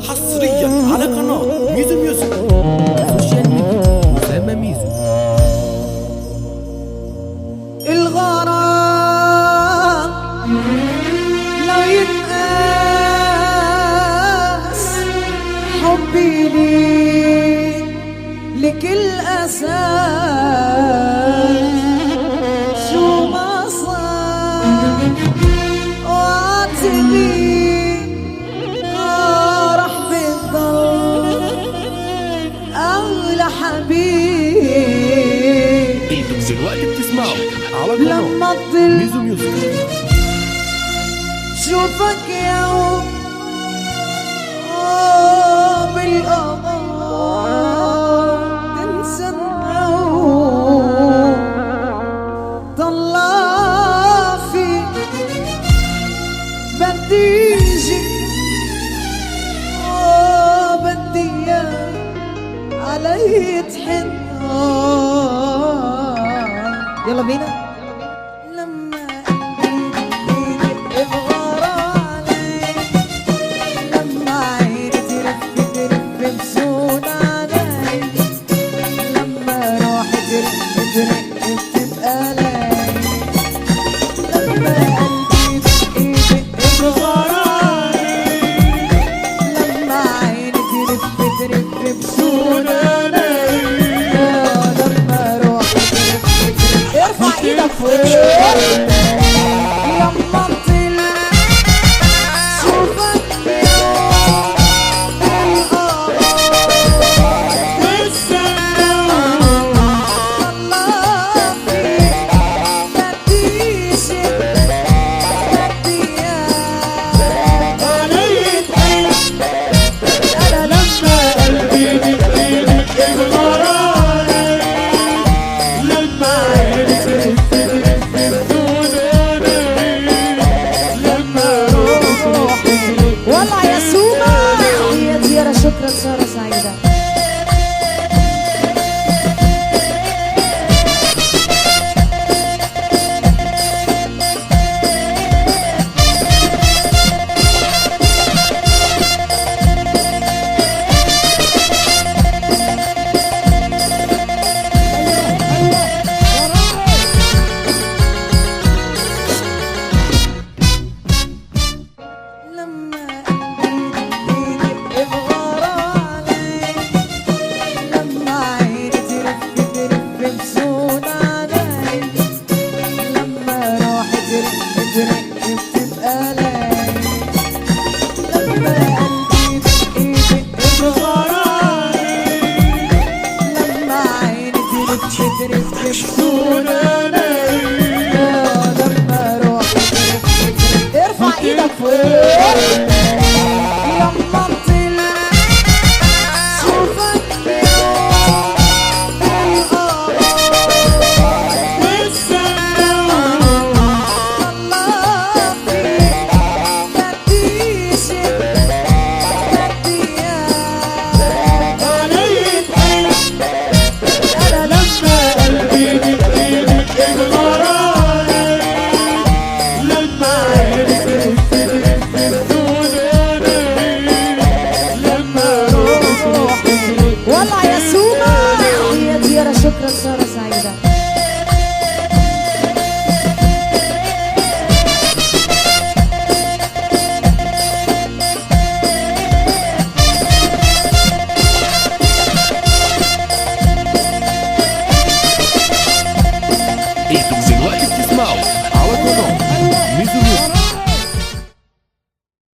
حصريا على قناة ميزو ميوزك. سوشيال ميديا أسامة ميزو. الغرام لا يتقاس، حبي لك الأساس، شو ما صار وعاتبي راح بتضل أغلى حبيب. انتم دلوقتي بتسمعوا على لما قناة تضل ميزو ميوزك. شوفك يوم بالقمر تنسى النوم، طلع فيك بدي يجي بدي اياك علي تحن. يلا بينا. لما قلبي يدق بغرامك، لما عيني ترف بسود عليك، لما روحي ترق بتبقى لك، لما قلبي يدق بغرامك، لما عيني ترف بسود عليك، لما روحي ارفع ايدك فوق. لما طلع شوفك والله يا سوما هي زيارة. شكرا سارة سعيدة. لما قلبي يدق بغرامك، لما عيني ترف بسود عليك، لما روحي ترق بتبقى لك، لما قلبي يدق بغرامك، لما عيني ترف بسود عليك، لما روحي ارفع ايدك فوق. لما طلع شوفك بالقمر طلع فيك بدي يجي بدي اياك علي تحن. انا لما قلبي يدق بغرامك، لما عيني والله يا سوما هي زيارة. شكرا سارة سعيدة. انتم دلوقتي بتسمعوا على قناة ميزو ميوزك.